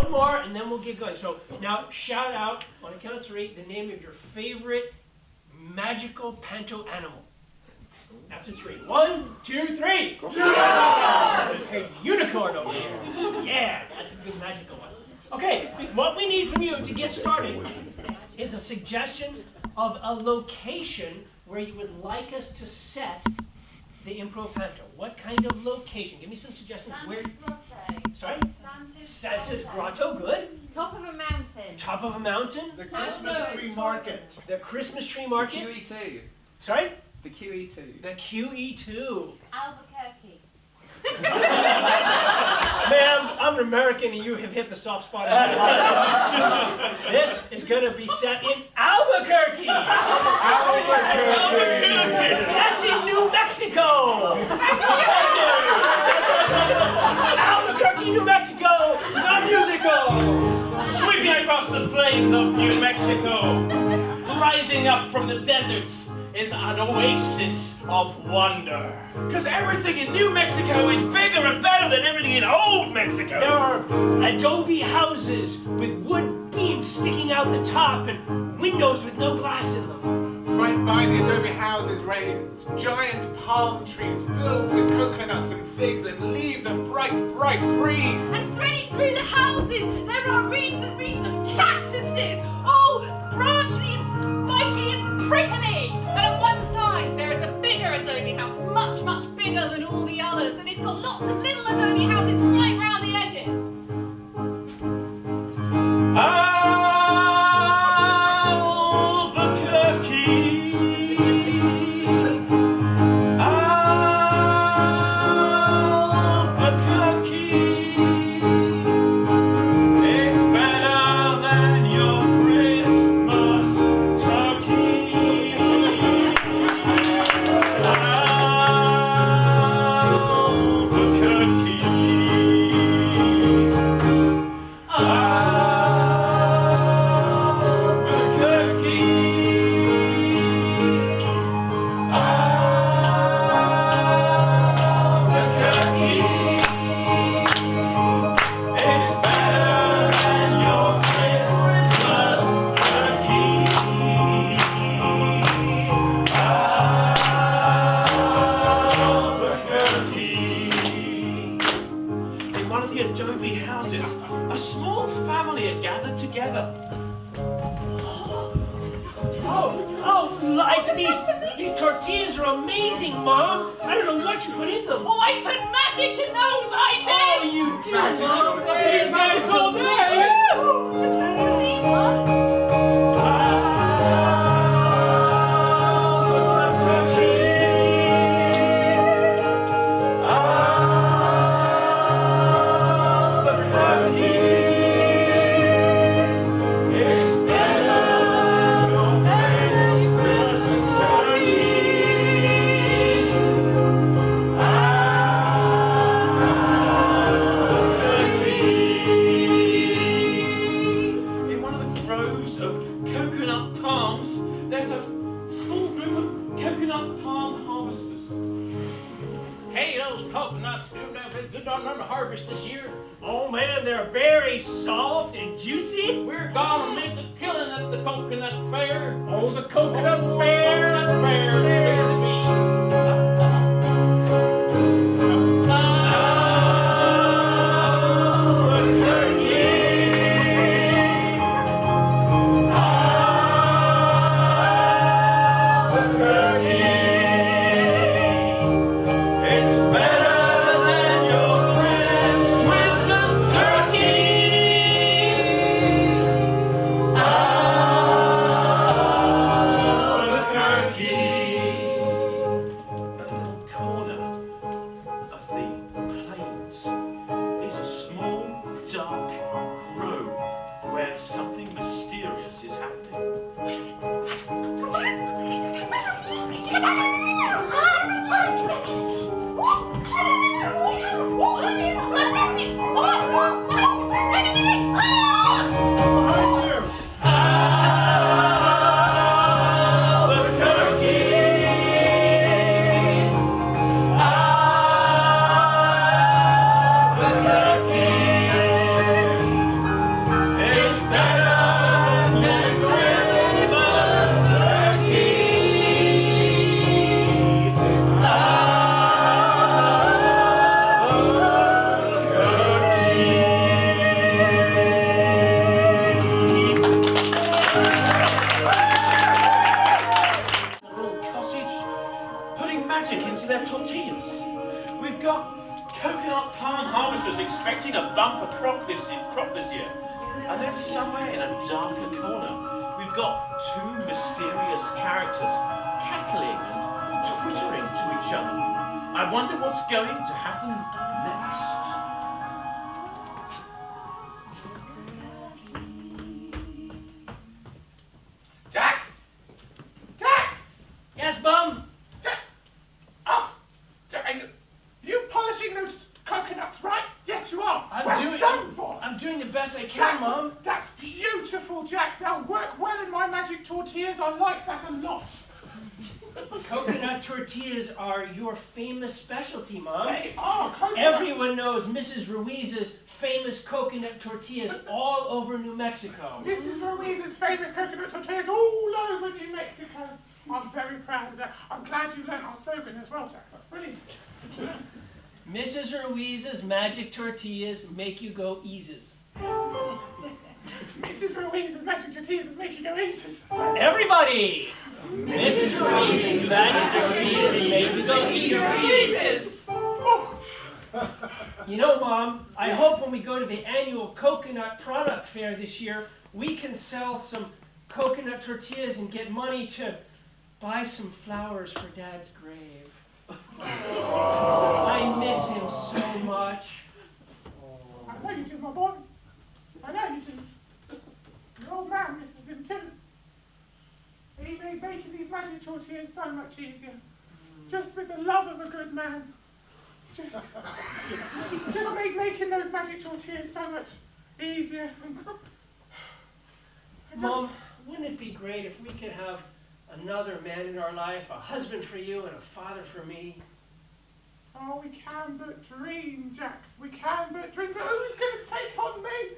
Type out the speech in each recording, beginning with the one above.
one more, and then we'll get going. So now shout out, on a count of 3, the name of your favorite magical panto animal. After 3. 1, 2, 3. Okay, unicorn over here. Yeah, that's a good magical one. Okay, what we need from you to get started is a suggestion of a location where you would like us to set the improv panto. What kind of location? Give me some suggestions. Santa's Grotto. Sorry? Santa's Grotto, good. Top of a mountain. Top of a mountain. The Christmas tree market. The Christmas tree market. QE2. Sorry? The QE2. The QE2. Albuquerque. Ma'am, I'm an American and you have hit the soft spot in my heart. This is going to be set in Albuquerque. Albuquerque. That's in New Mexico. Albuquerque, New Mexico, the musical. Sweeping across the plains of New Mexico, rising up from the deserts is an oasis of wonder. Because everything in New Mexico is bigger and better than everything in old Mexico. There are adobe houses with wood beams sticking out the top and windows with no glass in them. Right by the adobe houses raised giant palm trees filled with coconuts and figs and leaves of bright, bright green. And threading through the houses, there are rings and rings of cactuses, all branchly and spiky and prickly. And on one side, there is a bigger adobe house, much, much bigger than all the others, and it's got lots of little adobe houses right round the edges. These tortillas are amazing, Mom. I don't know what you put in them. Oh, I put magic in those, I did! Oh, you did, Mom. Magical Just look at me, Mum. This year. Oh man, they're very soft and juicy. We're gonna make a killing at the coconut fair. Oh, the coconut fair. Coconut fair is supposed to be. got coconut palm harvesters expecting a bumper crop this year. And then somewhere in a darker corner, we've got two mysterious characters cackling and twittering to each other. I wonder what's going to happen next. Jack! Jack! Yes, Bum? Jack! Oh! Jack, are you polishing those coconuts, right? Yes, you are. I'm doing the best I can, Mum. That's beautiful, Jack. They'll work well in my magic tortillas. I like that a lot. Coconut tortillas are your famous specialty, Mom. They are coconut. Everyone knows Mrs. Ruiz's famous coconut tortillas all over New Mexico. Mrs. Ruiz's famous coconut tortillas all over New Mexico. I'm very proud of that. I'm glad you learned our slogan as well, Jack. That's brilliant. Mrs. Ruiz's magic tortillas make you go eases. Mrs. Ruiz's magic tortillas make you go eases. Everybody! Mrs. Ruiz's magic tortillas make you go eases. Oh. You know, Mom, I hope when we go to the annual coconut product fair this year, we can sell some coconut tortillas and get money to buy some flowers for Dad's grave. I miss him so much. I know you do, my boy. I know you do. Your old man misses him too. He made making these magic tortillas so much easier. Just with the love of a good man. Just made making those magic tortillas so much easier. Mom, wouldn't it be great if we could have another man in our life, a husband for you and a father for me? Oh, we can but dream, Jack. We can but dream. But who's going to take on me?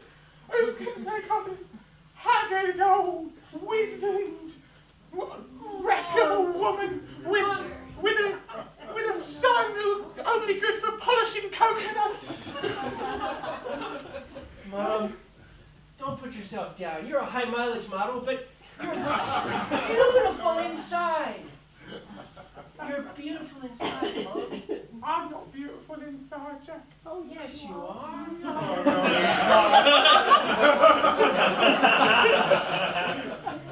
Who's going to take on this haggard old wizened wreck of a woman with a son who's only good for polishing coconuts? Mom, don't put yourself down. You're a high mileage model, but you're beautiful inside. You're beautiful inside, Mom. I'm not beautiful inside, Jack. Oh, yes, you are.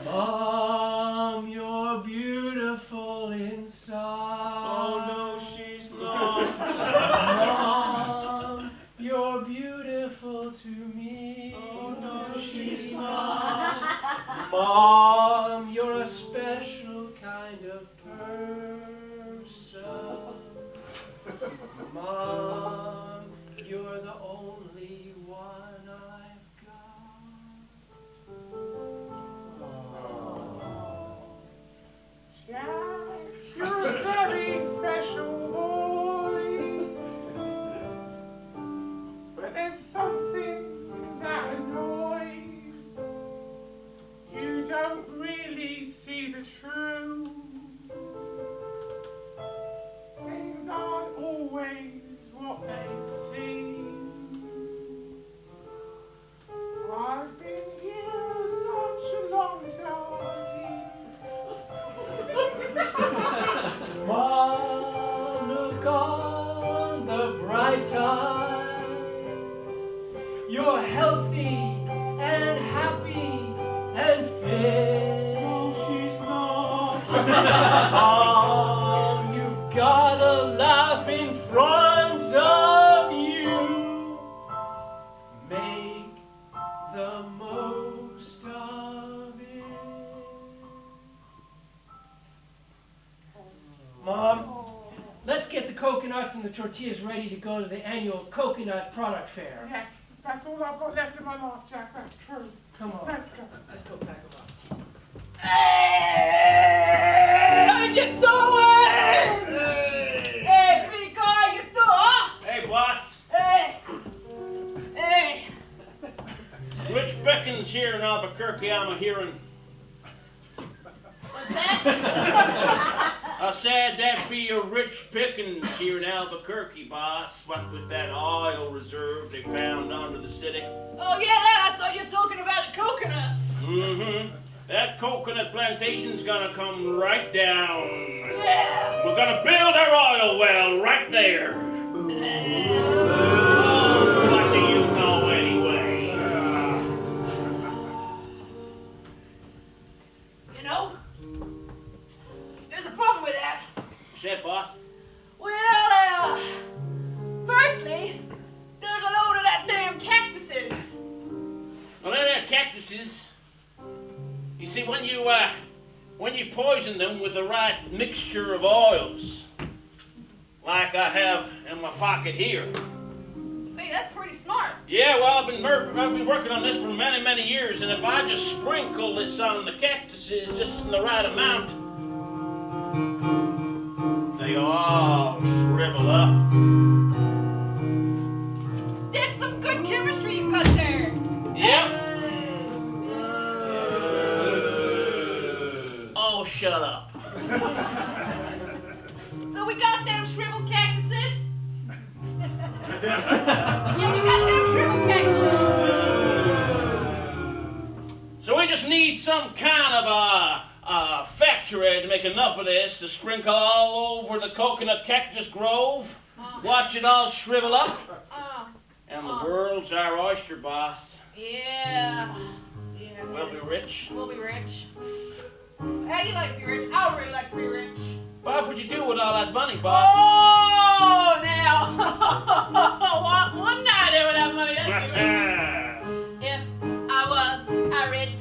Mom, you're beautiful inside. Oh no, she's not. Mom, you're beautiful to me. Oh no, she's not. Mom, you're a special kind of person. Mom, you're the only one I've got. Jack, you're a very special boy. But there's something that annoys. You don't really see the truth. Things aren't always what they seem. I've been here such a long time. Mom, look on the bright side. You're healthy and happy and fit. No, she's not. Mom, you've got a laugh in front of you. Make the most of it. Mom, let's get the coconuts and the tortillas ready to go to the annual coconut product fair. Yes, that's all I've got left in my life, Jack. That's true. Come on. Let's go. Let's go pack them up. Hey, how you doing? Hey, big guy, you doing? Hey, boss. Hey, hey. Rich Beckons here in Albuquerque, I'm a hearing. What's that? I said that'd be a rich pickings here in Albuquerque, boss. What with that oil reserve they found under the city. Oh yeah, that. I thought you were talking about the coconuts. Mm-hmm. That coconut plantation's gonna come right down. Yeah. We're gonna build our oil well right there. What do you know anyway? You know, there's a problem with that. Shit, boss. Well, firstly, there's a load of that damn cactuses. Well, they're cactuses. You see, when you poison them with the right mixture of oils, like I have in my pocket here. Hey, that's pretty smart. Yeah, well, I've been working on this for many, many years, and if I just sprinkle this on the cactuses just in the right amount, they all shrivel up. That's some good chemistry you got there. Yep. Oh, shut up. So we got them shriveled cactuses. Yeah, we got them shriveled cactuses. So we just need some kind of a factory to make enough of this to sprinkle all over the coconut cactus grove, watch it all shrivel up, and the world's our oyster, boss. Yeah. We'll be rich. We'll be rich. How do you like to be rich? I would really like to be rich. What would you do with all that money, boss? Oh, now. What wouldn't I do with that money? That's good. If I was a rich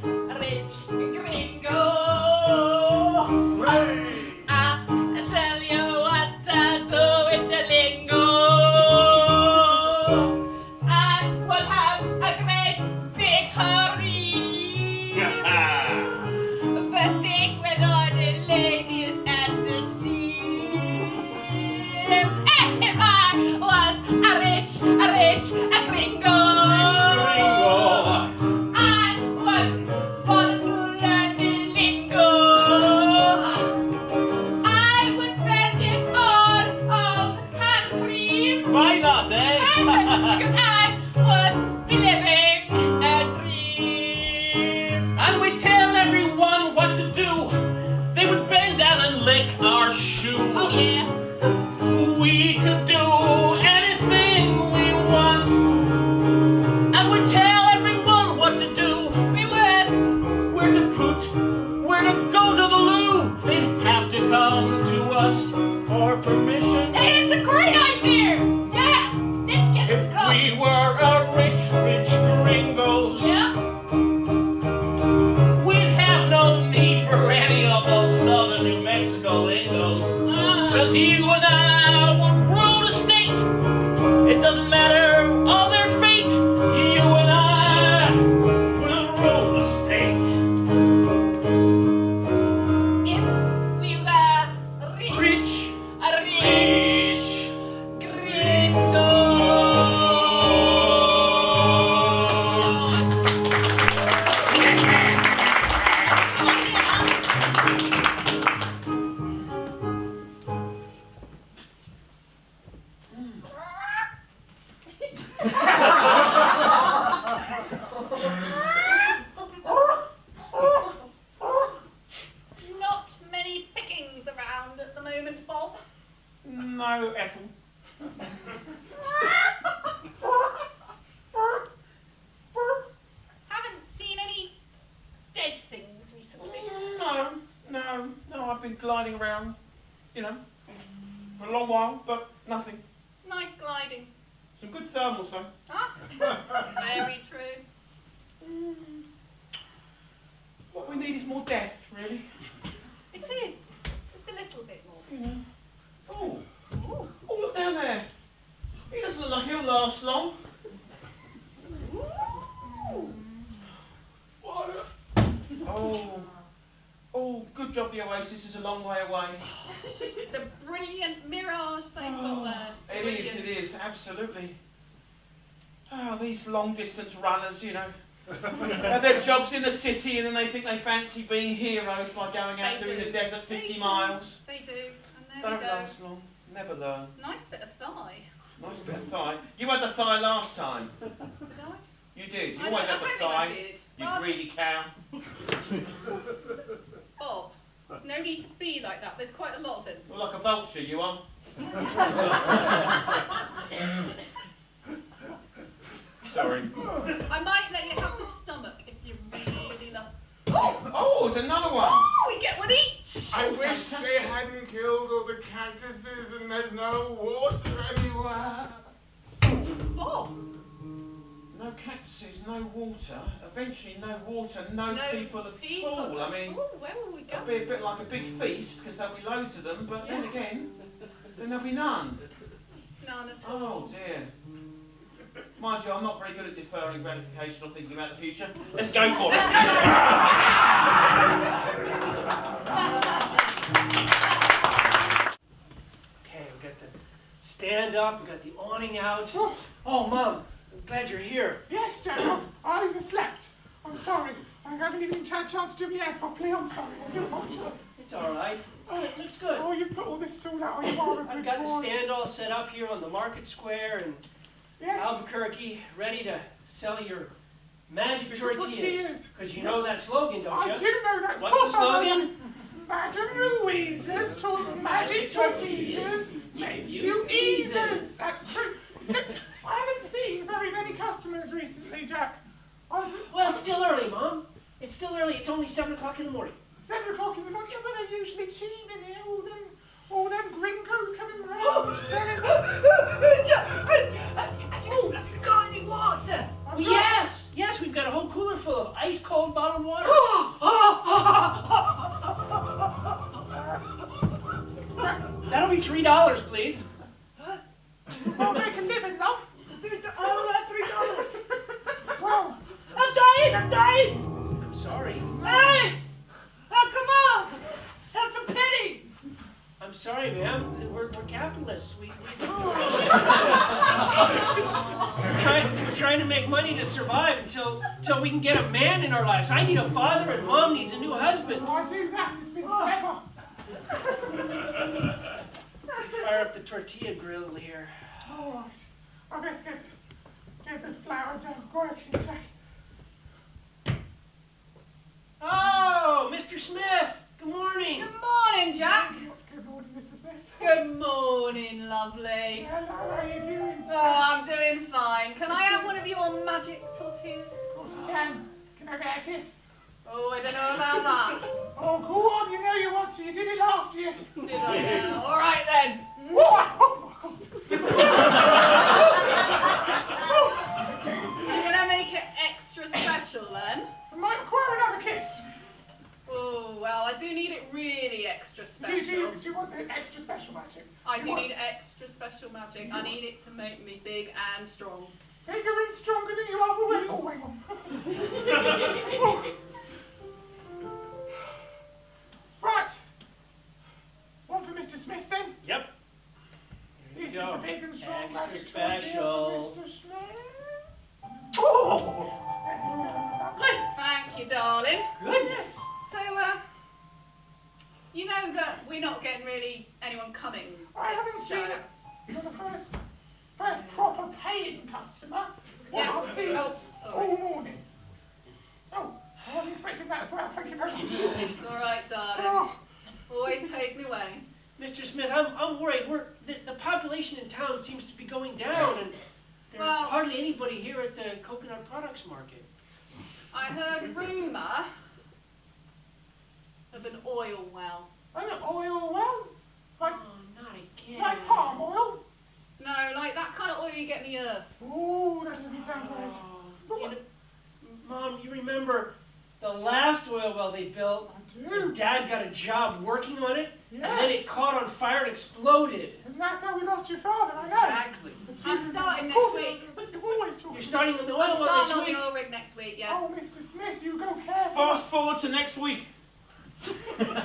gringo, I tell you what I do with the lingo. I will have a great big hurry. Festing with all the ladies and the seams. If I was a rich gringo, I would want to learn the lingo. I would spend it all on hand cream. Why not, eh? Because I would be living a dream. And we tell everyone what to do. They would bend down and lick our shoe. Oh yeah. We could do anything we want. And we tell everyone what to do. We would. Where to put, where to go to the loo. They'd have to come to us for permission. Hey, it's a great idea. Yeah. Let's get If this going. we were a rich gringos, Yeah. we'd have no need for any of those southern New Mexico lingos. Cause you and I would rule the state. It doesn't matter all their fate. You and I will rule the state. If we were rich Not many pickings around at the moment, Bob. No, Ethel. Haven't seen any dead things recently. No, I've been gliding around, for a long while, but nothing. Nice gliding. Some good thermals, though. Huh? Very true. What we need is more death, really. It is. Just a little bit more. Oh, Ooh. look down there. He doesn't look like he'll last long. What Oh, good job the oasis is a long way away. It's a brilliant mirage they've got there. It is, absolutely. Oh, these long-distance runners, have their jobs in the city and then they think they fancy being heroes by going out doing the desert 50 miles. They do. And there Don't we go. last long. Never learn. Nice bit of thigh. Nice bit of thigh. You had the thigh last time. Did I? You did. You I always don't- have I the don't thigh. think I did. You Bob, greedy cow. Bob, there's no need to be like that. The's quite a lot of them. You're like a vulture, you are. Sorry. I might let you have the stomach if you really love. Oh, it's another one. Oh, we get one each. I wish they hadn't killed all the cactuses and there's no water anywhere. Oh. No cactuses, no water. Eventually, no water, no people at all. I mean, where will we go? it'll be a bit like a big feast because there'll be loads of them, but then again, then there'll be none. None at all. Oh dear. Mind you, I'm not very good at deferring gratification or thinking about the future. Let's go for it. Okay, we've got the stand up, we've got the awning out. Oh, Mom, I'm glad you're here. Yes, Jack, I overslept. I'm sorry. I haven't even had a chance to do my hair properly. I'm sorry. I do apologize. It's all right. It looks good. Oh, you put all this stool out. You are a I've good got the boy. stand all set up here on the market square in Yes. Albuquerque, ready to sell your magic tortillas. Tortillas. Because you know that slogan, don't you? I do know that. What's the slogan? Madam Louisa's magic tortillas makes you easers. That's true. Except I haven't seen very many customers recently, Jack. Well, it's still early, Mom. It's still early. It's only 7 o'clock in the morning. 7 o'clock in the morning. Yeah, but they're usually teeming here. All them gringos coming round selling. Have you got any water? Well, yes, we've got a whole cooler full of ice cold bottled water. That'll be $3, please. I'll make a living, love. $3. Well, I'm dying! I'm sorry. Hey! Oh, come on! That's a pity! I'm sorry, ma'am. We're capitalists. We're trying to make money to survive until we can get a man in our lives. I need a father and Mom needs a new husband. I do that. It's been forever. Fire up the tortilla grill here. All right. I best get the flour down working, Jack. Oh, Mr. Smith. Good morning. Good morning, Jack. Good morning, Mrs. Smith. Good morning, lovely. Hello, how are you doing? Oh, I'm doing fine. Can I have one of your magic tortillas? Of course you can. Can I get a kiss? Oh, I don't know about that. Oh, go on. You know you want to. You did it last year. Did I now? All right then. You're gonna make it extra special then? I might require another kiss. Oh, well, I do need it really extra Do special. you want the extra special magic? I do need extra special magic. I need it to make me big and strong. Bigger and stronger than you are already. Oh, hang on. Right. One for Mr. Smith then. Yep. Here This you is go. the big and strong Extra magic special. tortilla for Mr. Smith. Oh! Lovely. Thank you, darling. Goodness. So, you know that we're not getting really anyone coming I this haven't show. seen it. You're the first proper paying customer. Yeah. I've seen Oh, sorry. all morning. Oh, I wasn't expecting that as well. Thank you very much. It's all right, darling. Oh, Always pays me way. Mr. Smith, I'm worried. The population in town seems to be going down, and there's Well- hardly anybody here at the coconut products market. I heard rumour of an oil well. an oil well? Like, Oh, not again. like palm oil? No, like that kind of oil you get in the earth. Ooh, that doesn't sound right. Oh, you know, Mom, you remember the last oil well they built? I Your do. Dad got a job working on it, Yeah. and then it caught on fire and exploded. And that's how we lost your father, I know. Exactly. I'm starting Of course, next week. But you always talk. You're starting on the I'm oil well starting next on week. the oil rig next week, yeah. Oh, Mr. Smith, you go careful. Fast forward to next week. Well, Mr.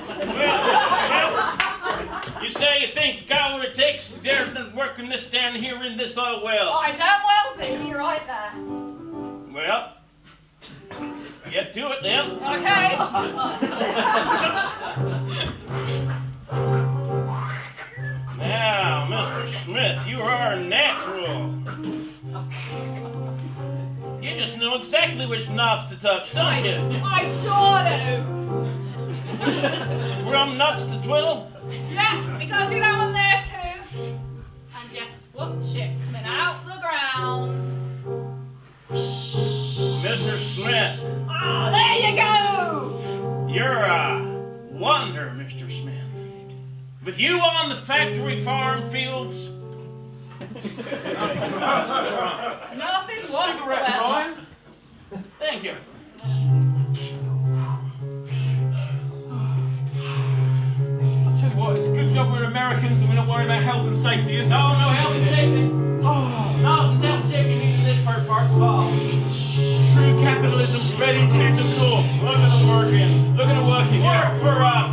Smith, you say you think you got what it takes to get working this down here in this oil well. I damn well do, you're right there. Well, get to it then. Okay. Now, Mr. Smith, you are a natural. You just know exactly which knobs to touch, don't you? I sure do. Rum nuts to twiddle? Yeah, we gotta do that one there too. Whoop, shit, coming out the ground. Mr. Smith. Ah, there you go! You're a wonder, Mr. Smith. With you on the factory farm fields. Nothing whatsoever. Ryan? Thank you. I'll tell you what, it's a good job we're Americans and we're not worried about health and safety, isn't it? No health and safety. Oh, No, since health and safety means this part of the ball. true capitalism, ready to the core. Look at the working. Look at the working. Work for us.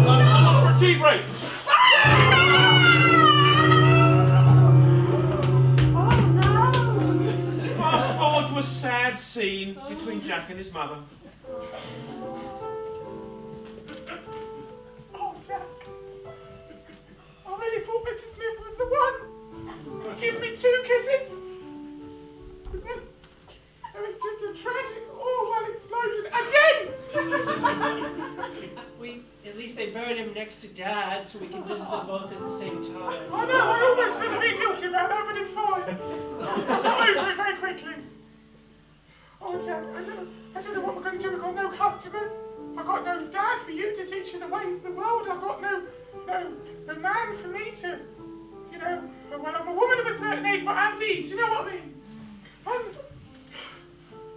I'm off for a tea break. Fast forward to a sad scene between Jack and his mother. Oh, Jack. I really thought Mr. Smith was the one. Give me 2 kisses. It was just a tragic, awful explosion again. At least they buried him next to Dad, so we can visit them both at the same time. I know, I almost feel a bit guilty about that, but it's fine. I'll get over it very quickly. Oh, Jack, I don't know what we're going to do. We've got no customers. I've got no dad for you to teach you the ways of the world. I've got no man for me to, you know, well, I'm a woman of a certain age, but I have needs, you know what I mean?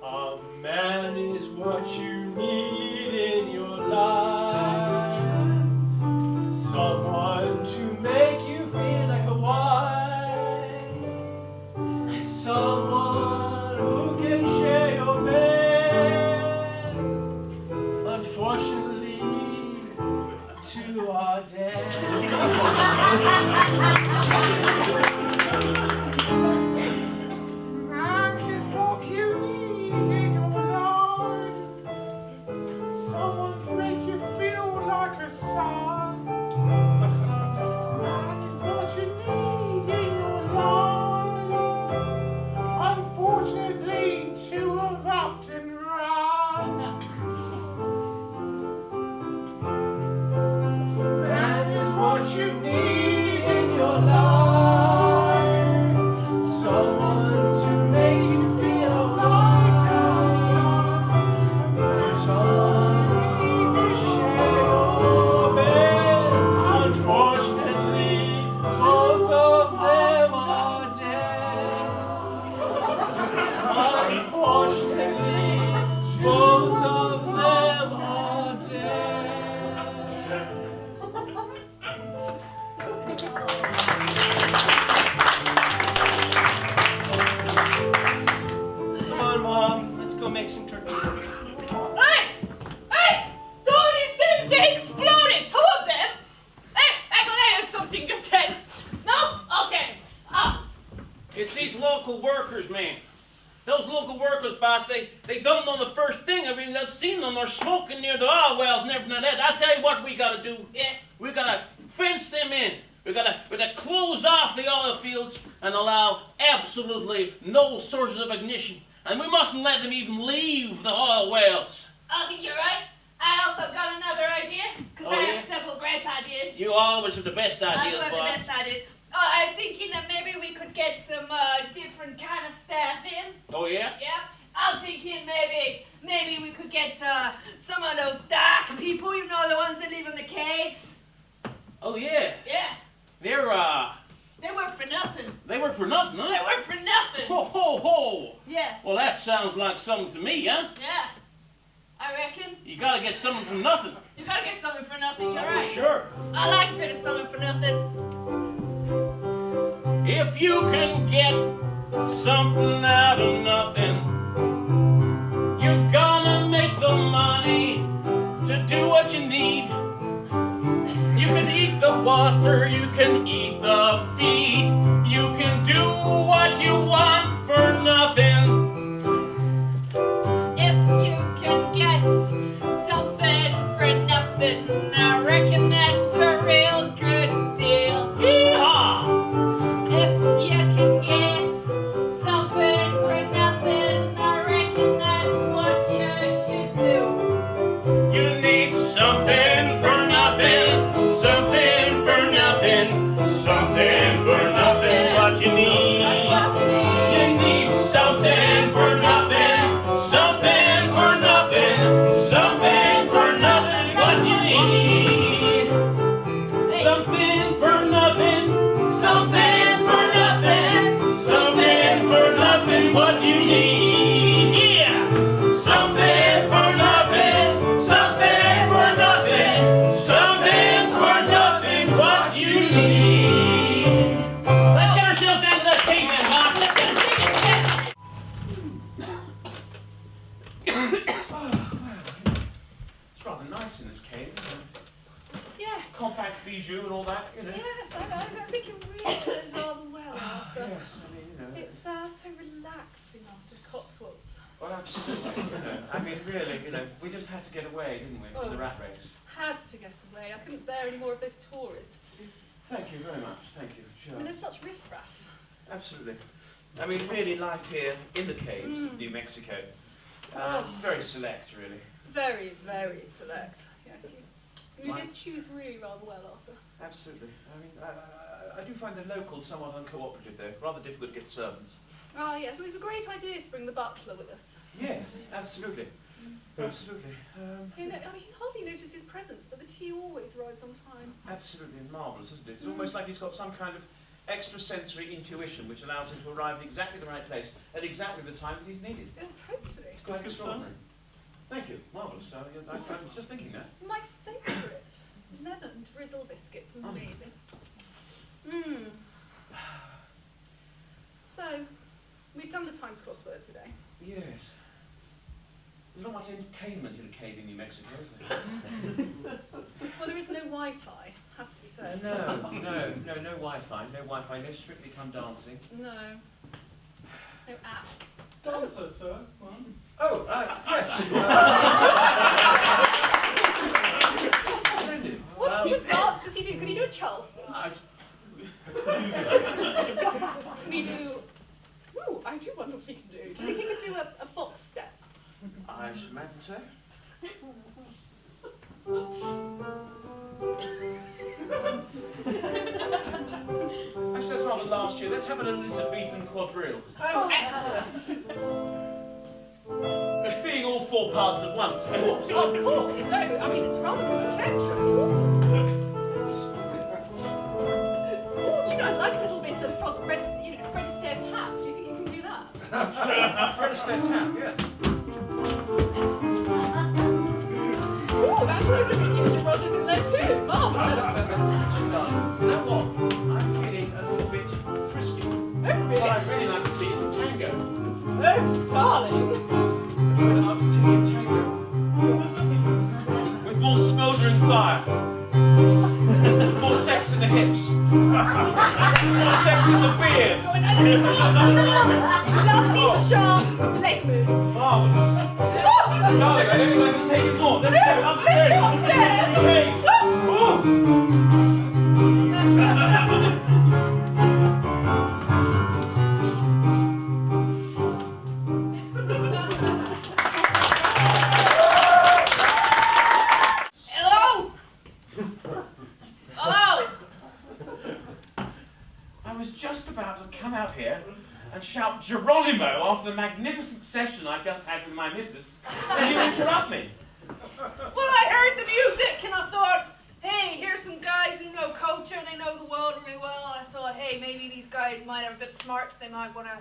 A man is what you need in your life. Someone to make you feel like a wife. Someone who can share your bed. Unfortunately, 2 are dead. Man is what you need in your life. Someone to make you feel like a son. Man is what you need in your life. Unfortunately, 2 have upped and run. Man is what you need in your life. Someone to make you feel like a son. Someone to share your bed. Unfortunately, both of them are dead. Unfortunately, both of them are dead. Come on, Mom. Let's go make some tortillas. Hey! Hey! 2 of these things, they exploded! 2 of them! Hey! I heard something just then. No? Okay. It's these local workers, man. Those local workers, boss, they don't know the first thing. I mean, I've seen them. They're smoking near the oil wells and everything like that. I'll tell you what we got to do. Yeah. We got to fence them in. We got to close off the oil fields and allow absolutely no sources of ignition. And we mustn't let them even leave the oil wells. I think you're right. I also got another idea, because Oh, I yeah? have several great ideas. You always have the best I ideas, do have the boss. best ideas. I was thinking that maybe we could get some different kind of staff in. Oh, yeah? Yeah. I'm thinking maybe we could get some of those dark people, you know, the ones that live in the caves. Oh, yeah. Yeah. They work for nothing. They work for nothing, They huh? work for nothing. Ho, ho, ho. Yeah. Well, that sounds like something to me, huh? Yeah. I reckon. You gotta get something from nothing. You gotta get something for nothing, you're For right. sure. I like a bit of something for nothing. If you can get something out of nothing, you're gonna make the money to do what you need. You can eat the water, you can eat the feed, you can do what you want for nothing. If you can get something for nothing, I reckon that's a real good deal. Yeehaw! If you can get something for nothing, I reckon that's what you should do. You need something for nothing. compact bijou and all that, you know. Yes, I know. I think it really turns rather well, Arthur. Yes, I mean, you know. It's so relaxing after Cotswolds. Well, absolutely, you know. I mean, really, you know, we just had to get away, didn't we, from the rat race. Had to get away. I couldn't bear any more of those tourists. Thank you very much, thank you, I sure. mean, there's such riffraff. Absolutely. I mean, really, life here in the caves of New Mexico, very select, really. Very, very select. Yes, you did choose really rather well, Arthur. Absolutely. I mean, I do find the locals somewhat uncooperative, though. Rather difficult to get servants. Ah, yes. Well, it's a great idea to bring the butler with us. Yes, absolutely. Absolutely. You know, I mean, he hardly notices his presence, but the tea always arrives on time. Absolutely marvellous, isn't it? It's almost like he's got some kind of extrasensory intuition which allows him to arrive at exactly the right place at exactly the time that he's needed. Yeah, totally. It's quite extraordinary. Thank you. Marvellous. I was just thinking that. My favourite. Lemon drizzle biscuits. Amazing. So, we've done the Times crossword today. Yes. There's not much entertainment in a cave in New Mexico, is there? Well, there is no Wi-Fi, has to be said. No Wi-Fi, no Strictly Come Dancing. No. No apps. Dancer, sir. Oh, yes. Splendid. What sort of dance does he do? Can he do a Charleston? Can he do... Ooh, I do wonder what he can do. Do you think he could do a box step? I should imagine so. Actually, that's rather last year. Let's have an Elizabethan quadrille. Oh, excellent. Being all four parts at once, of course. Of course. No, I mean, it's rather conceptual. It's awesome. Oh, do you know, I'd like a little bit of Fred Astaire tap. Do you think you can do that? Fred Astaire tap, yes. Oh, that's always a bit Ginger Rogers in there too. Marvellous. You know what? I'm feeling a little bit frisky. What I'd really like to see is the tango. Oh, darling. An Argentinian tango. With more smouldering fire. More sex in the hips. More sex in the beard. Lovely, sharp leg moves. Marvellous. Darling, I don't think I can take it more. Let's go upstairs. Let's go upstairs. Okay. Hello? Hello? I was just about to come out here and shout Geronimo after the magnificent session I've just had with my missus, and you interrupt me. Well, I heard the music and I thought, hey, here's some guys who know culture, they know the world really well, and I thought, hey, maybe these guys might have a bit of smarts, they might want to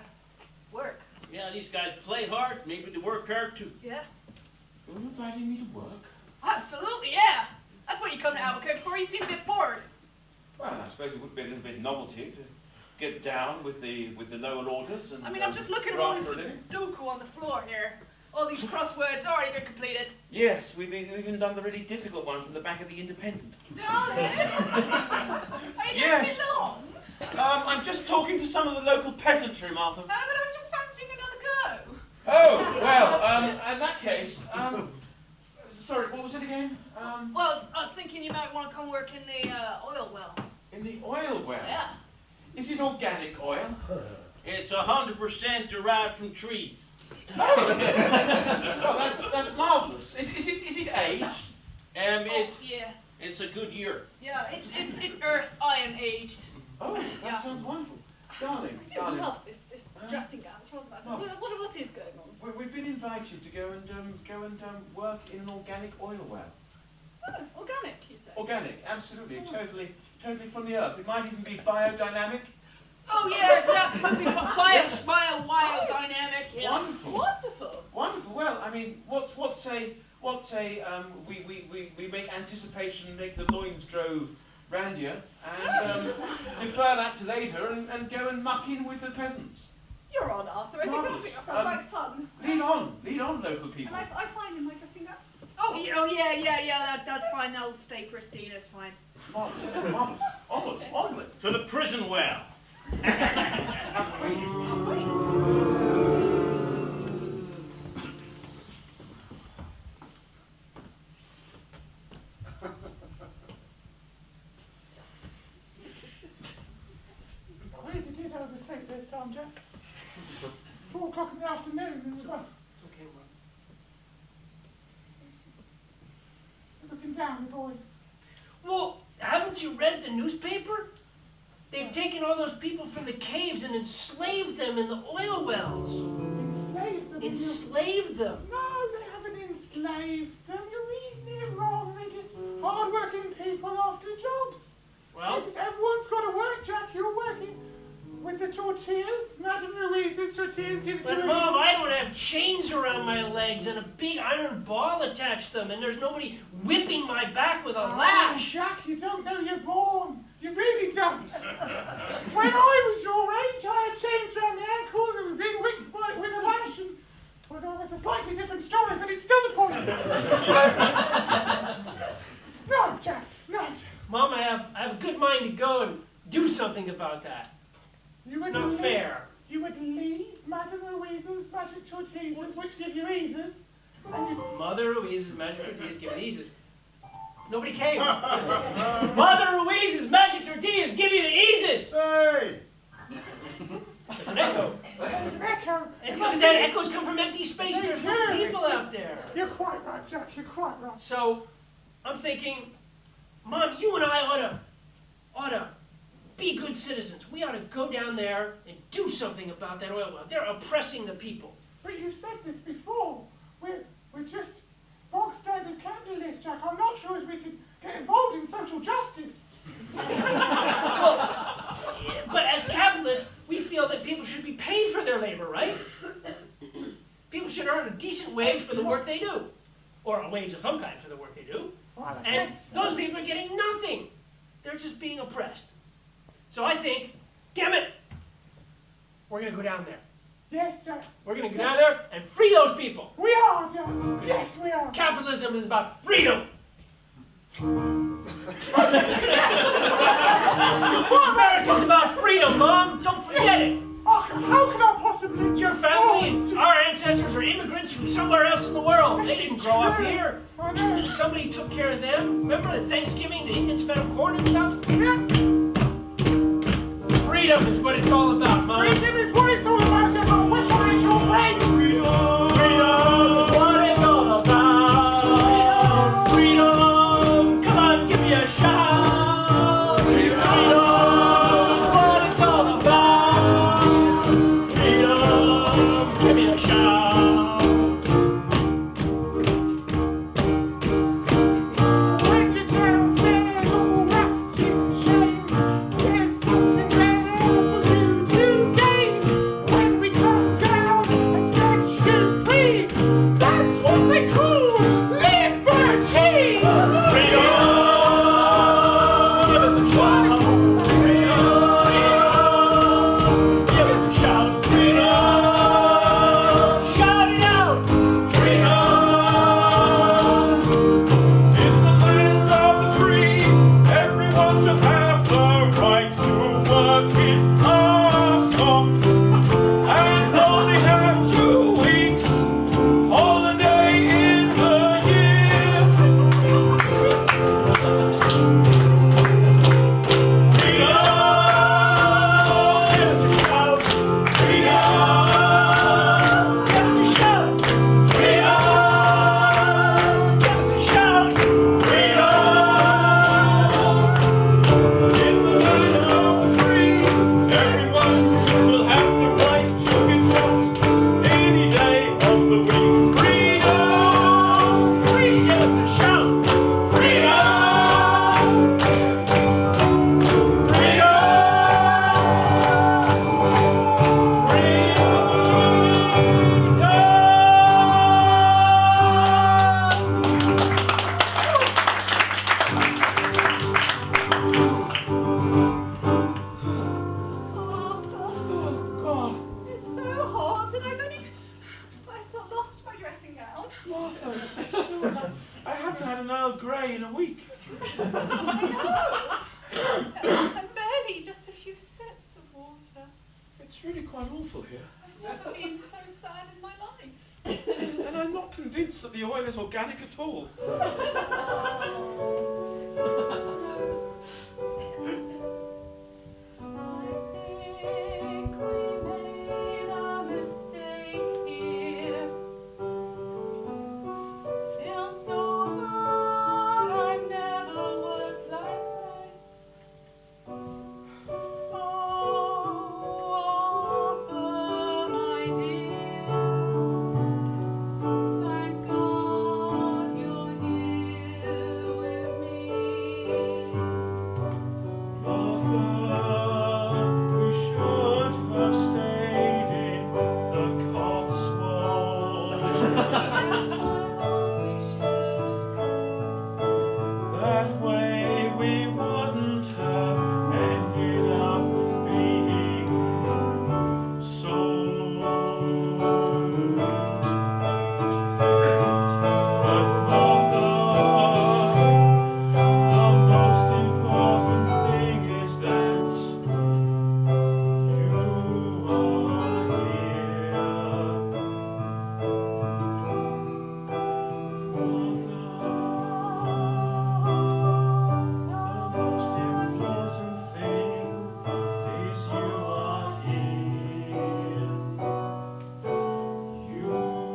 work. Yeah, these guys play hard, maybe they work hard too. Yeah? You're inviting me to work? Absolutely, yeah! That's what you come to Albuquerque for, you seem a bit bored. Well, I suppose it would be a little bit novelty to get down with the lower orders and I mean, I'm just looking at all this for a living. Sudoku on the floor here. All these crosswords already been completed. Yes, we've even done the really difficult one from the back of the Independent. Darling! Are you Yes. getting along? I'm just talking to some of the local peasantry, Martha. But I was just fancying another go. Oh, well, in that case, sorry, what was it again? Well, I was thinking you might want to come work in the oil well. In the oil well? Yeah. Is it organic oil? It's 100% derived from trees. Oh, that's marvellous. Is it aged? Yeah. It's a good year. Yeah, it's Earth. I am aged. Oh, that Yeah. sounds wonderful. Darling, I do darling. love this dressing gown. It's rather nice. Marvellous. What is going on? We've been invited to go and work in an organic oil well. Oh, organic, you say? Organic, absolutely, totally from the earth. It might even be biodynamic. Oh yeah, it's absolutely biodynamic. Yeah. Wonderful. Wonderful. Wonderful. Well, I mean, what say we make anticipation make the loins grow randier and defer that to later and go and muck in with the peasants. You're on, Arthur. I think Marvellous. that sounds like fun. Lead on, local people. And I find in my dressing gown. Oh Yeah, that's fine. That'll stay pristine, it's fine. Onwards. To the prison well. Where did you oversleep this time, Jack? It's 4 o'clock in the afternoon as well. It's okay, Mom. You're looking down, boy. Well, haven't you read the newspaper? They've taken all those people from the caves and enslaved them in the oil wells. Enslaved them. Enslaved them. No, they haven't enslaved them. You're reading it wrong. They're just hard-working people after jobs. Well, Everyone's got to work, Jack. You're working with the tortillas. Madame Louise's tortillas gives but you... Mom, I don't have chains around my legs and a big iron ball attached to them, and there's nobody whipping my back with a lash. Jack, you don't know you're born. You really don't. When I was your age, I had chains around the ankles and was being whipped with a lash. And, well, that was a slightly different story, but it's still the point. No, Jack, no. Mom, I have a good mind to go and do something about that. It's not fair. You would leave Madame Louise's magic tortillas, which give you eases. And you... Mother Louise's magic tortillas give you eases. Nobody came. Mother Louise's magic tortillas give you the eases. Hey! It's an echo. There's an echo. It's because that echoes come from empty space. There's no Yeah, people it's out there. You're quite right, Jack. You're quite right. So, I'm thinking, Mom, you and I ought to be good citizens. We ought to go down there and do something about that oil well. They're oppressing the people. But you said this before. We're just bog standard capitalists, Jack. I'm not sure as we could get involved in social justice. Well, but as capitalists, we feel that people should be paid for their labor, right? People should earn a decent wage for the work they do. Or a wage of some kind for the work they do. Well, I And guess- those people are getting nothing. They're just being oppressed. So I think, damn it, we're going to go down there. Yes, Jack. We're going to go down there and free those people. We are, Jack. Yes, we are. Capitalism is about freedom. America's about freedom, Mom. Don't forget it. Oh, how could I possibly... Your family, our ancestors are immigrants from somewhere else in the world. They didn't grow up here. I know. Somebody took care of them. Remember at Thanksgiving, the Indians fed them corn and stuff? Yeah. Freedom is what it's all about, Mom. Freedom is what it's all about, Jack. I wish I had your brains. Freedom is what it's all about. Freedom, come on, give me a shout. Freedom is what it's all about. Freedom, give me a shout. When you're downstairs all wrapped in chains, there's something there for you to gain. When we come down and set you free, that's what they call liberty! Freedom, give us a shout. Freedom, give us a shout. Freedom, shout it out. Freedom. In the land of the free, everyone should have the right to work his ass off and only have 2 weeks holiday in the year. Freedom, give us a shout. Freedom, give us a shout. Freedom, give us a shout. Freedom. In the land of the free, everyone will have the right to consult any day of the week. Freedom! Give us a shout. Freedom! Oh, God. It's so hot, and I've lost my dressing gown. Martha, it's so... No! And barely just a few sips of water. It's really quite awful here. I've never been so sad in my life. And I'm not convinced that the oil is organic at all. I think we made a mistake here. Feels so hard, I've never worked like this. Oh, Arthur, my dear, thank God you're here with me. Martha, we should have stayed in the Cotswolds. Yes, I thought we should. That way we wouldn't have ended up being sold. But Martha, the most important thing is that you are here. Martha, the most important thing is you are here. You are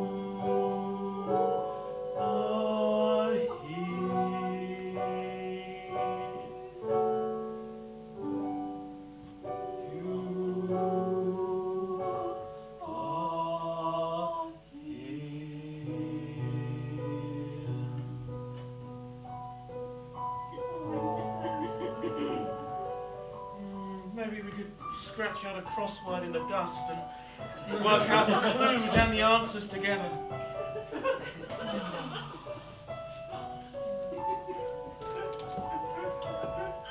Maybe we could scratch out a crossword in the dust and work out the clues and the answers together.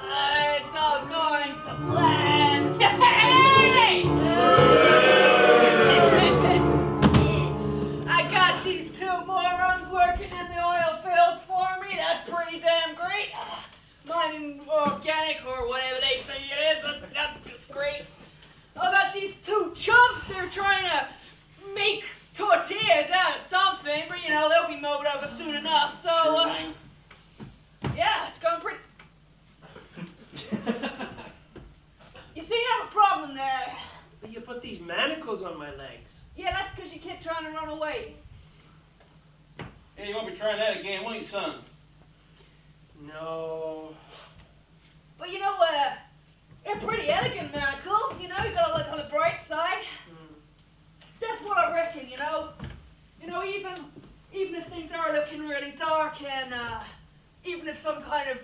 It's all going to plan. Hey! I got these two morons working in the oil fields for me. That's pretty damn great. Mining organic or whatever they say it is. That's great. I got these two chumps. They're trying to make tortillas out of something, but you know they'll be mowed over soon enough. So yeah, it's going pretty. You see, I have a problem there. But you put these manacles on my legs. Yeah, that's because you kept trying to run away. Hey, you won't be trying that again, will you, son? No. But you know, they're pretty elegant manacles. You know, you gotta look on the bright side. That's what I reckon. You know, even if things are looking really dark, and even if some kind of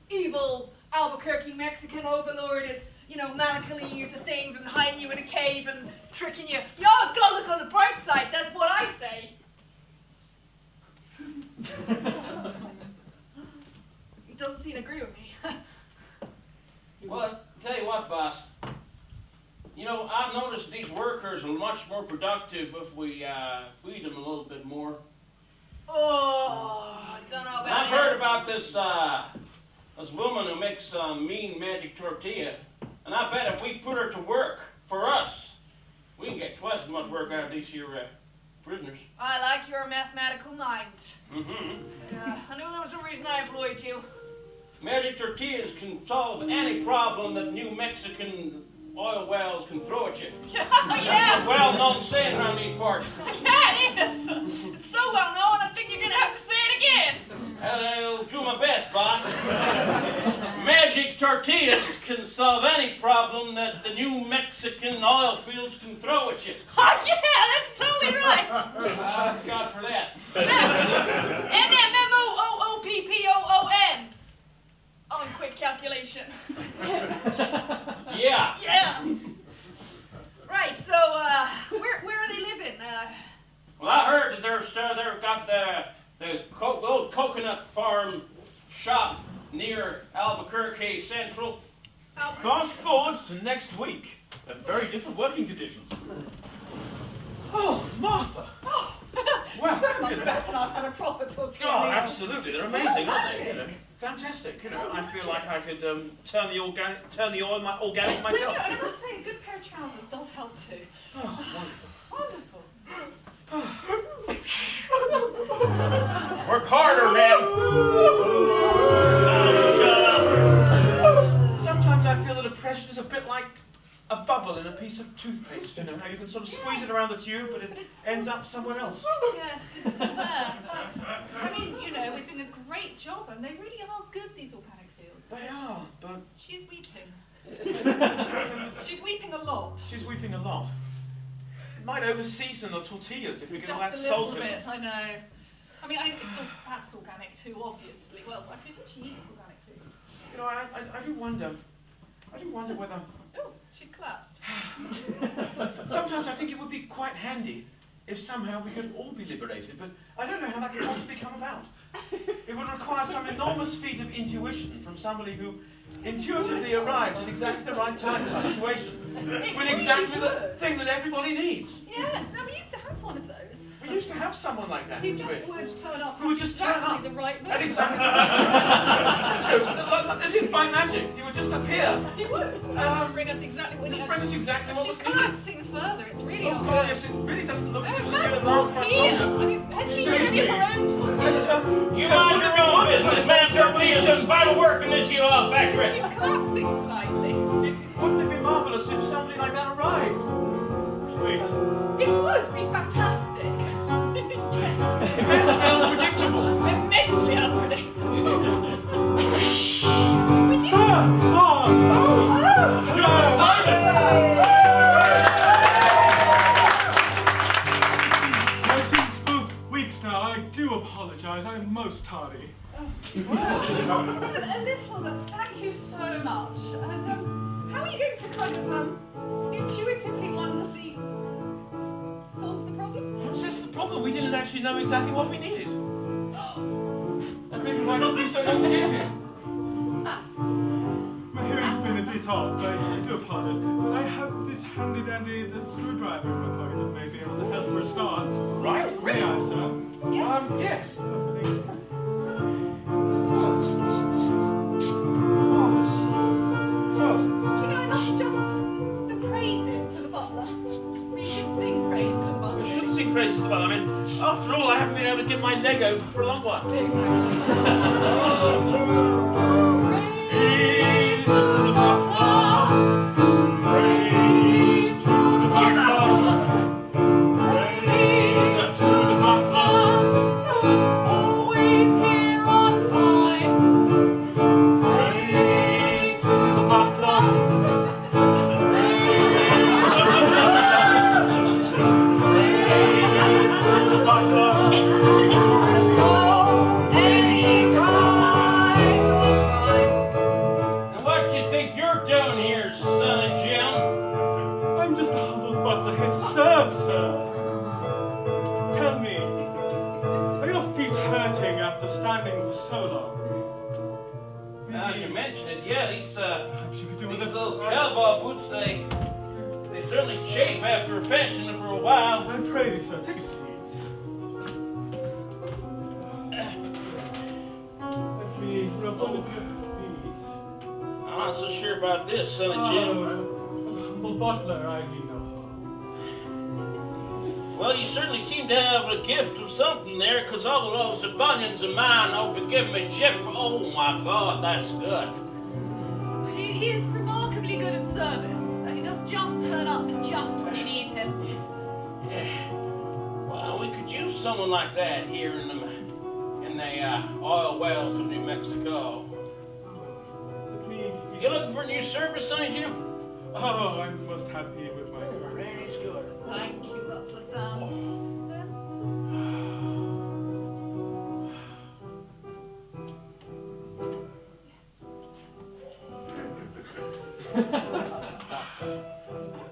evil Albuquerque Mexican overlord is, you know, manacling you to things and hiding you in a cave and tricking you, you always gotta look on the bright side. That's what I say. He doesn't seem to agree with me. Well, I tell you what, boss. You know, I've noticed these workers are much more productive if we feed them a little bit more. Oh, I don't know about I've that. heard about this woman who makes some mean magic tortilla, and I bet if we put her to work for us, we can get twice as much work out of these here prisoners. I like your mathematical mind. Mm-hmm. I knew there was a reason I employed you. Magic tortillas can solve any problem that New Mexican oil wells can throw at you. Yeah. That's a well-known saying around these parts. Yeah, it is. It's so well known, I think you're going to have to say it again. I'll do my best, boss. Magic tortillas can solve any problem that the New Mexican oil fields can throw at you. Oh, yeah, that's totally right. Thank God for that. M-M-M-O-O-O-P-P-O-O-N. On quick calculation. Yeah. Yeah. Right, so, where are they living? Well, I heard that they've got the old coconut farm shop near Albuquerque Central. Fast forward to next week, at very different working conditions. Oh, Martha! Oh, Well, So much better than I've had a proper tortilla. Oh, absolutely. They're amazing, aren't they? You know, fantastic. You know, I feel like I could turn the oil organic myself. Well, I must say, a good pair of trousers does help too. Oh, wonderful. Wonderful. Work harder, man. Oh, shut up. Sometimes I feel that depression is a bit like a bubble in a piece of toothpaste. You know how you can sort of squeeze it around the tube, but it ends up somewhere else. Yes, it's still there. I mean, you know, we're doing a great job, and they really are good, these organic fields. They are, but She's weeping. She's weeping a lot. she's weeping a lot. It might overseason the tortillas if we get all that Just a salt little in. bit, I know. I mean, that's organic too, obviously. Well, I presume she eats organic food. You know, I do wonder whether. Oh, she's collapsed. Sometimes I think it would be quite handy if somehow we could all be liberated, but I don't know how that could possibly come about. It would require some enormous feat of intuition from somebody who intuitively arrives at exactly the right time in the situation, with exactly the thing that everybody needs. Yes, now we used to have one of those. We used to have someone like that. He didn't just we? would turn up Who would just turn exactly up the right at moment. exactly as if by magic, he would just appear. He would. And bring us exactly what he Just had. bring us exactly what She's was needed. collapsing further. It's really Oh not God, good. yes, it really doesn't look as if Oh, it's going that's to last much tortilla. longer. I mean, has she Excuse eaten any of her me. own tortillas? You mind your own business, man. Tortillas just vital work in this oil factory. She's collapsing slightly. Wouldn't it be marvellous if somebody like that arrived? Wait. It would be fantastic. Immensely unpredictable. Immensely unpredictable. Sir! Searching for weeks now. I do apologise. I'm most tardy. Well, a little, but thank you so much. And how are you going to kind of intuitively, wonderfully solve the problem? That's the problem. We didn't actually know exactly what we needed. And maybe why not be so long to get here? My hearing's been a bit off. I do apologise. But I have this handy dandy screwdriver in my pocket that may be able to help for a start. Right? Really? Yeah, sir. Yes. Do you know, that's just the praises to the butler. We should sing praise to the butler. We should sing praises to I mean, after all, I haven't been able to get my leg over for a long while. Praise to the butler. Praise to the butler. Praise to the butler. Always here on time. Praise to the butler. And what do you think you're doing here, son of Jim? I'm just a humble butler here to serve, sir. Tell me, are your feet hurting after standing for so long? Now you mention it, yeah, these Perhaps you could do with a little cowboy boots, they certainly chafe after a fashion for a while. I pray thee, sir, take a seat. Let me rub one of your feet. I'm not so sure about this, son of Jim. Oh, humble butler, I mean no harm. Well, you certainly seem to have a gift of something there, because all of those bunions of mine ought to be giving me jip for, oh my God, that's good. He is remarkably good at service. He does just turn up just when you need him. Yeah. Well, we could use someone like that here in the oil wells of New Mexico. You looking for a new service, son of Jim? Oh, I'm most happy with my current That's good. Thank you, Butler Sam.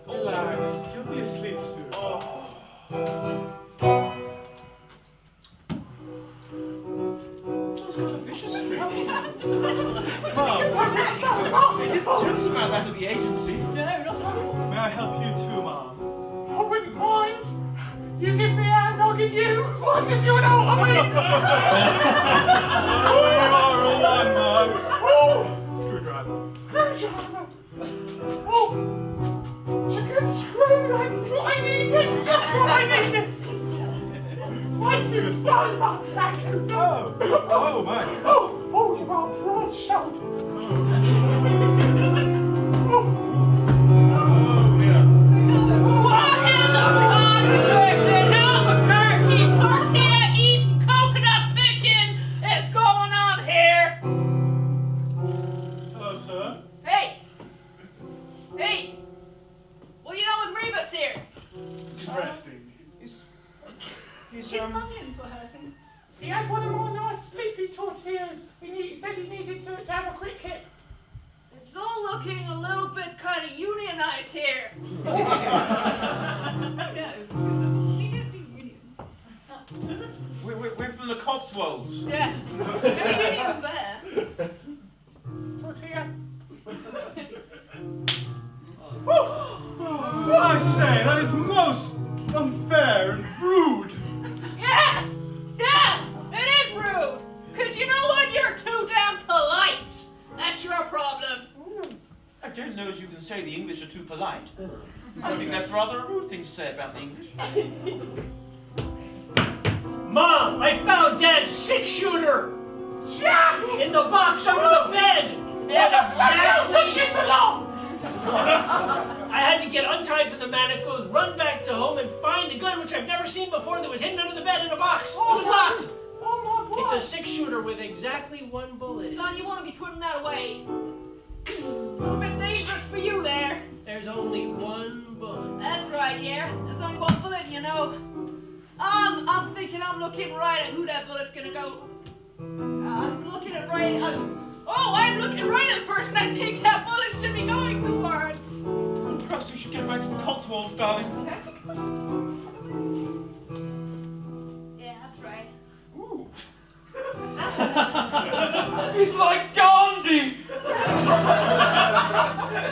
Relax, you'll be asleep soon. It's got a vicious streak. Mom, They didn't tell us about that at the agency. No, not at all. may I help you too, Mom? I wouldn't mind. You give me a hand, I'll give of you and all of me. Screwdriver. Oh, a good screw, that's what I needed, just what I needed. Thank you so much, thank you. Oh, man. Oh, you are broad-shouldered. What in the conviction Albuquerque tortilla eating, coconut picking is going on here? Hello, sir. Hey! What do you know with Rebus here? He's resting. His onions were hurting. He had one of my nice sleepy tortillas. He said he needed to have a quick hit. It's all looking a little bit kind of unionized here. No, we don't do unions. We're from the Cotswolds. Yes. No unions there. Tortilla. I say, that is most unfair and rude. Yeah, it is rude. Because you know what? You're too damn polite. That's your problem. I don't know as you can say the English are too polite. I think that's rather a rude thing to say about the English. Mom, I found Dad's 6-shooter Jack! in the box under the bed. And Take this along! I had to get untied for the manacles, run back to home, and find the gun, which I've never seen before, that was hidden under the bed in a box. It was locked. Oh my God! It's a 6-shooter with exactly 1 bullet. Son, you want to be putting that away. A little bit dangerous for you there. There's only 1 bullet. That's right, yeah. There's only 1 bullet, you know. I'm thinking I'm looking right at who that bullet's gonna go. I'm looking right at the person I think that bullet should be going towards. Perhaps we should get back to the Cotswolds, darling. Yeah, that's right. Ooh. He's like Gandhi!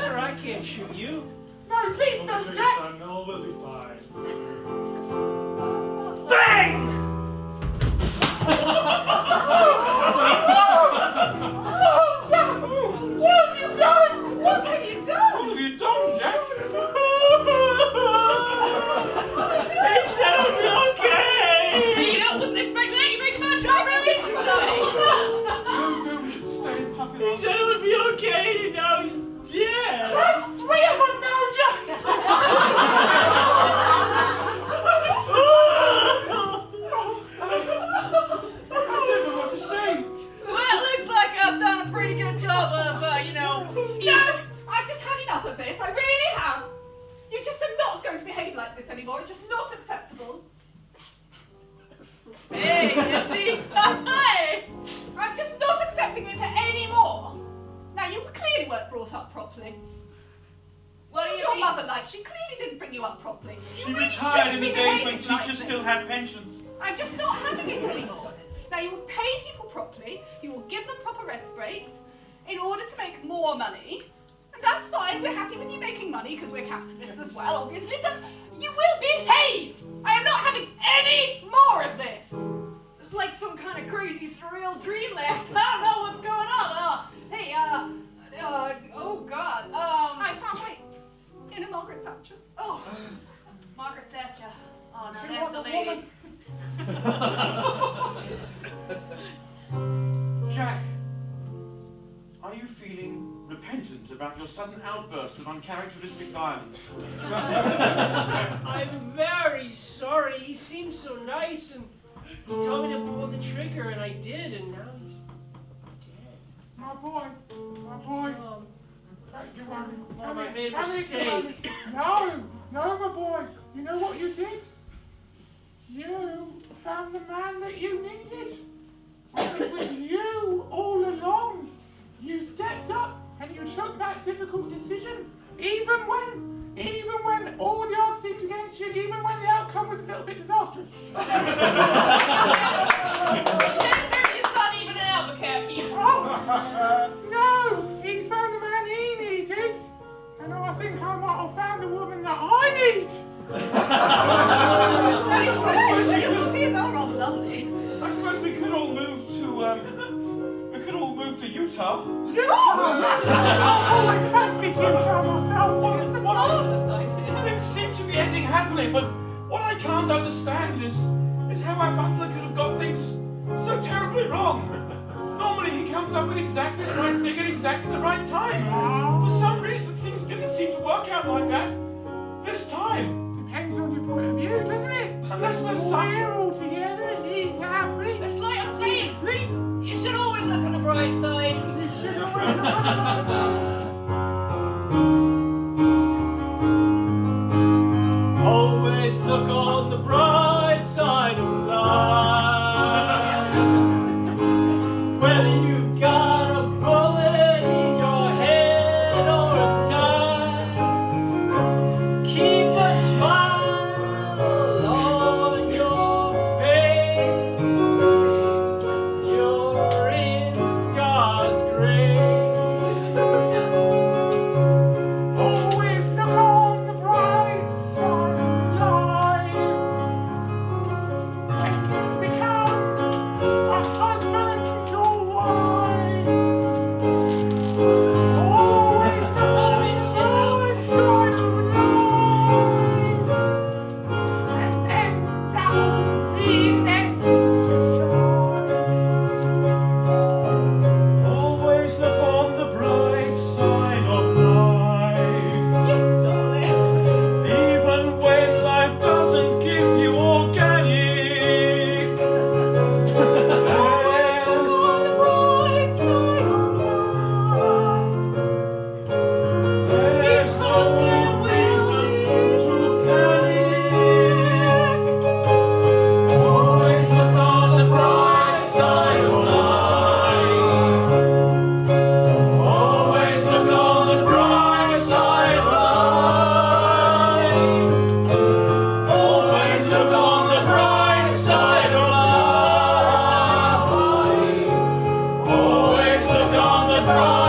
Sir, I can't shoot you. No, please don't, Okay, Jack! son, no, we'll be fine. Bang! Oh, Jack! What have you done? What have you done? What have you done, Jack? He said I'll be okay. You know, wasn't expecting that. You make a bad job, really. No, we should stay and tough it He out. said it would be okay. Now he's dead. There's 3 of them now, Jack! I don't know what to say. Well, it looks like I've done a pretty good job of, No, I've just had enough of this. I really have. You just are not going to behave like this anymore. It's just not acceptable. Hey, you see? Hey! I'm just not accepting it anymore. Now, you clearly weren't brought up properly. What do What's you your mean? mother like? She clearly didn't bring you up properly. You She really retired in shouldn't the be days when behaving like teachers this. still had pensions. I'm just not having it anymore. Now, you will pay people properly, you will give them proper rest breaks in order to make more money. And that's fine, we're happy with you making money because we're capitalists as well, obviously, but you will behave! I am not having any more of this! It's like some kind of crazy surreal dreamland. I don't know what's going on. Hey, oh God. I found my inner Margaret Thatcher. Oh, Margaret Thatcher. Oh, no, She that's was a a lady. woman. Jack, are you feeling repentant about your sudden outburst of uncharacteristic violence? I'm very sorry. He seemed so nice, and he told me to pull the trigger, and I did, and now he's dead. My boy. Thank you, Annie. Mom, I Come made a here, mistake. Annie. No, my boy. You know what you did? You found the man that you needed. And it was you all along. You stepped up and you took that difficult decision, even when all the odds seemed against you, even when the outcome was a little bit disastrous. It's not even in Albuquerque. No, he's found the man he needed, and I think I might have found the woman that I need. That is so we could all move to Utah. I've always fancied Utah myself. It's a marvelous idea. Things seem to be ending happily, but what I can't understand is how our butler could have got things so terribly wrong. Normally he comes up with exactly the right thing at exactly the right time. For some reason things didn't seem to work out like that this time. Depends on your point of view, doesn't it? Unless there's some... We're all together, he's happy. It's like I'm saying, Sleep. you should always look on the bright side. You should always Always look on the bright side of life. Whether you've got a bullet in your head or a knife, keep a smile on your face. You're in God's grace. always look on the bright side of life. When you become a husband or wife, always look on the bright side of life. And then that will be end to strive. Always look on the bright side of life. Yes, darling. Even when life doesn't give you organic. Always look on the bright side of life. There's no reason to panic. Always look on the bright side of life. Always look on the bright side of life. Always look on the bright side of life. Always look on the bright